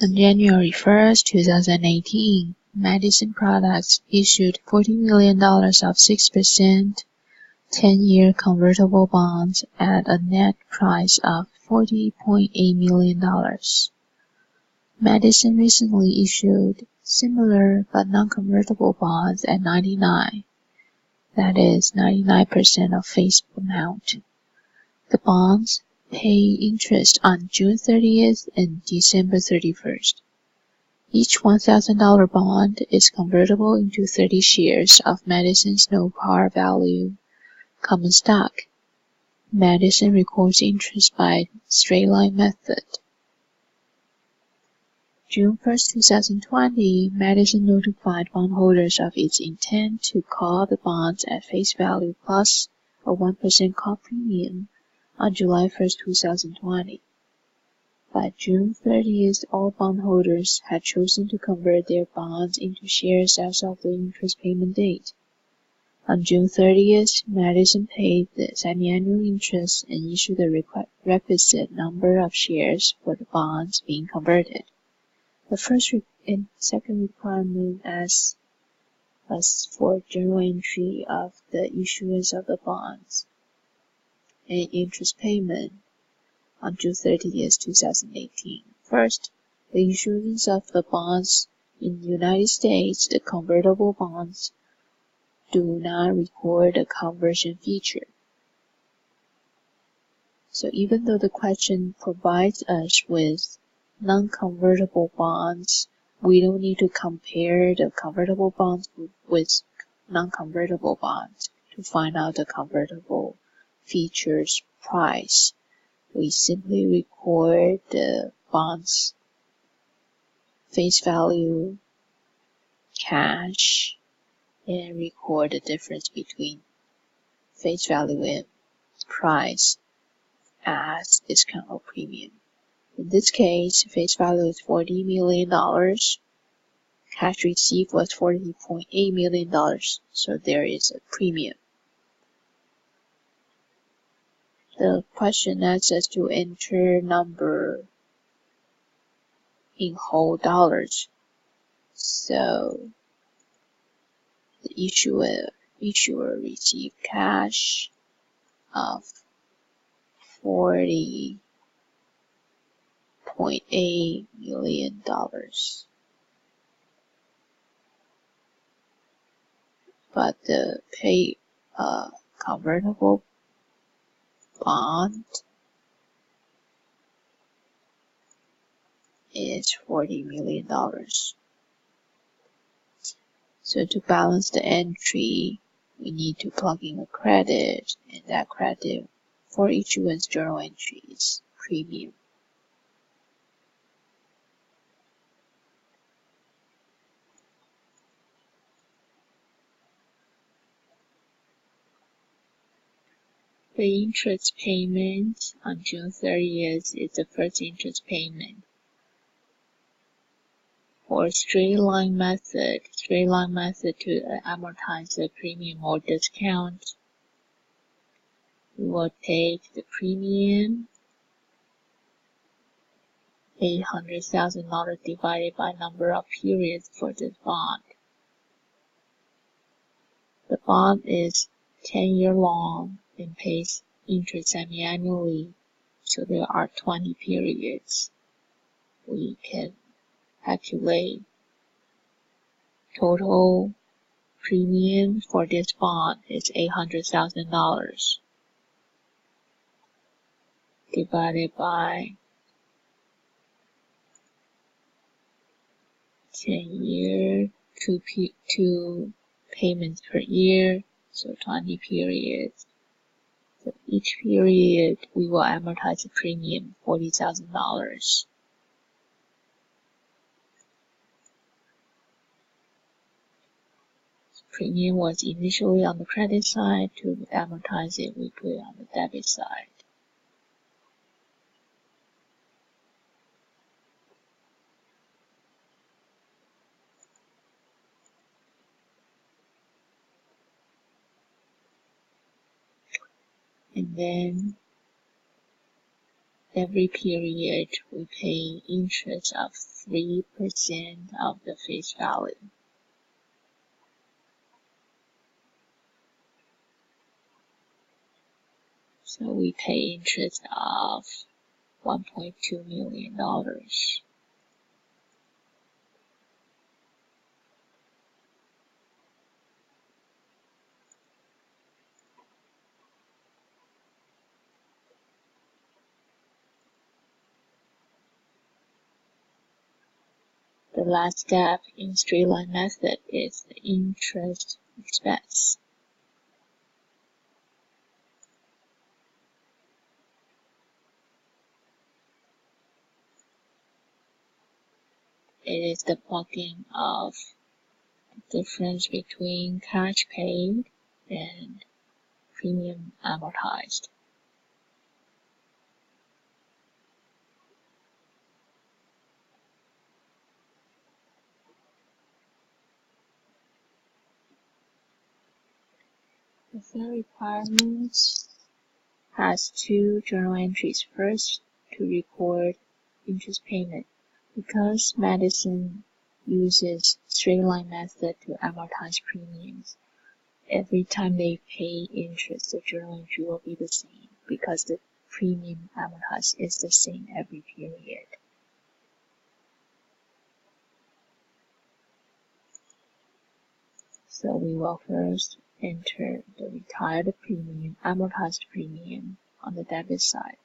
On January 1, 2018, Madison Products issued $40 million of 6% 10-year convertible bonds at a net price of $40.8 million. Madison recently issued similar but non-convertible bonds at 99, that is 99% of face amount. The bonds pay interest on June 30th and December 31st. Each $1,000 bond is convertible into 30 shares of Madison's no par value common stock. Madison records interest by straight-line method. June 1, 2020, Madison notified bondholders of its intent to call the bonds at face value plus a 1% call premium on July 1, 2020. By June 30th, all bondholders had chosen to convert their bonds into shares as of the interest payment date. On June 30th, Madison paid the semi-annual interest and issued the requisite number of shares for the bonds being converted. The first and second requirement as for journal entry of the issuance of the bonds and interest payment on June 30th, 2018. First, the issuance of the bonds in the United States, the convertible bonds do not record a conversion feature. So even though the question provides us with non-convertible bonds, we don't need to compare the convertible bonds with non-convertible bonds to find out the convertible features price. We simply record the bonds face value, cash, and record the difference between face value and price as discount or premium. In this case, face value is $40 million. Cash received was $40.8 million, so there is a premium. The question asks us to enter number in whole dollars. So the issuer received cash of $40.8 million. But the convertible bond is $40 million. So to balance the entry, we need to plug in a credit, and that credit for issuance journal entry is premium. The interest payment on June 30th is the first interest payment. For straight line method to amortize the premium or discount, we will take the premium $800,000 divided by number of periods for this bond. The bond is 10-year long and pays interest semi-annually, so there are 20 periods. We can calculate total premium for this bond is $800,000 divided by 10 years, two payments per year, so 20 periods. So each period we will amortize the premium $40,000. Premium was initially on the credit side. To amortize it, we put it on the debit side. And then every period we pay interest of 3% of the face value. So we pay interest of $1.2 million. The last step in straight line method is the interest expense. It is the plugging of the difference between cash paid and premium amortized. The third requirement has two journal entries. First, to record interest payment. Because Madison uses straight line method to amortize premiums, every time they pay interest, the journal entry will be the same because the premium amortized is the same every period. So we will first enter the retired premium, amortized premium on the debit side.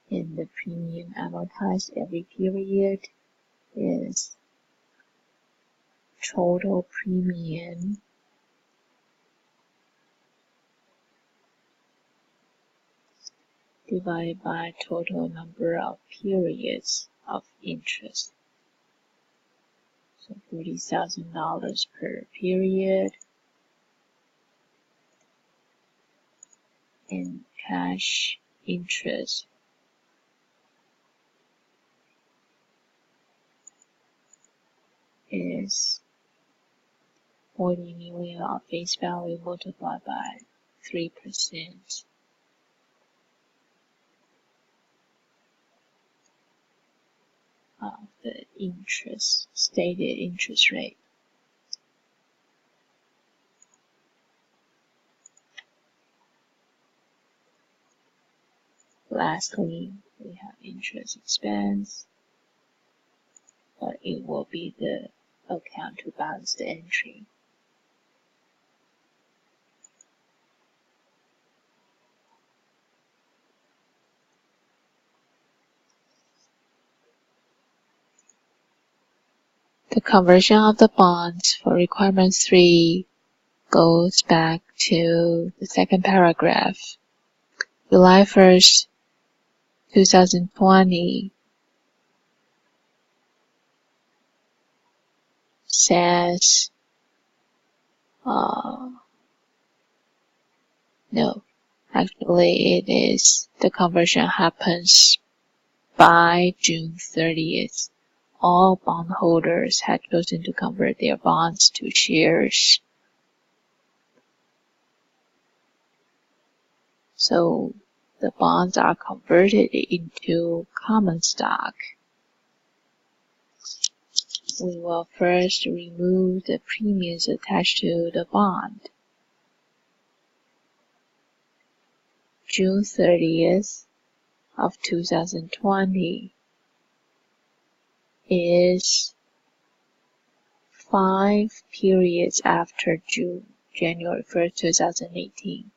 And the premium amortized every period is total premium divided by total number of periods of interest. So $40,000 per period, and cash interest is 40 million of face value multiplied by 3% of the stated interest rate. Lastly, we have interest expense, but it will be the account to balance the entry. The conversion of the bonds for requirement 3 goes back to the second paragraph. July 1st, 2020 says, no, actually it is the conversion happens by June 30th. All bondholders had chosen to convert their bonds to shares. So the bonds are converted into common stock. We will first remove the premiums attached to the bond. June 30th of 2020 is 5 periods after January 1st, 2018.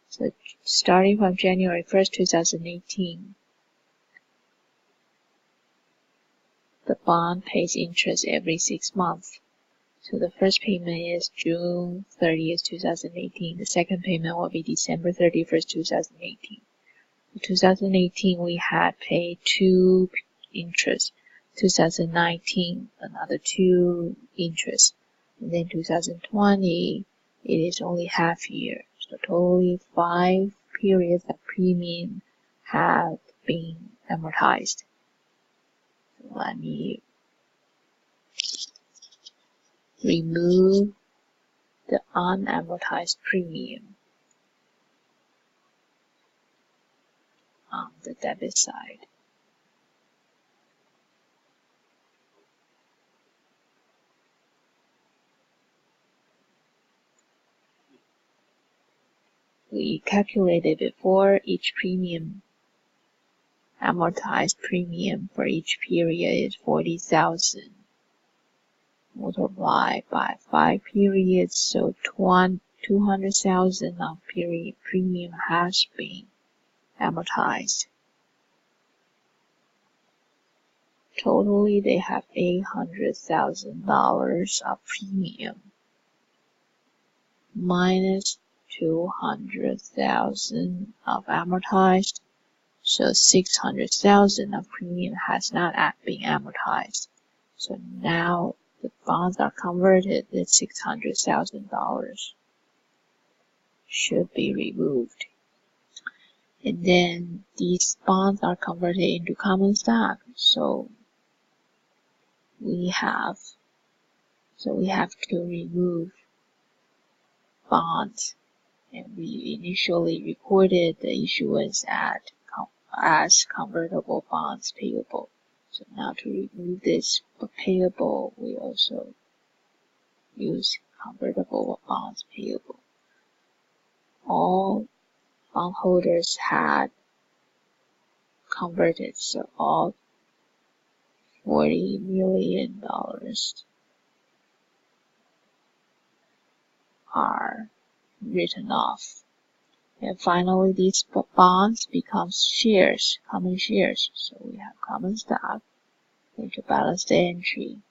So starting from January 1st, 2018, the bond pays interest every 6 months. So the first payment is June 30th, 2018. The second payment will be December 31st, 2018. In 2018, we had paid 2 interest. 2019, another 2 interest. And then 2020, it is only half year. So totally 5 periods of premium have been amortized. So let me remove the unamortized premium. on the debit side. We calculated before each premium. Amortized premium for each period is 40,000. Multiplied by 5 periods, so 200,000 of premium has been amortized. Totally, they have $800,000 of premium minus 200,000 of amortized, so 600,000 of premium has not been amortized. So now the bonds are converted, the $600,000 should be removed. And then these bonds are converted into common stock. So we have to remove bonds, and we initially recorded the issuance as convertible bonds payable. So now to remove this payable, we also use convertible bonds payable. All bondholders had converted, so all $40 million are written off. And finally, these bonds become shares, common shares. So we have common stock. Going to balance the entry.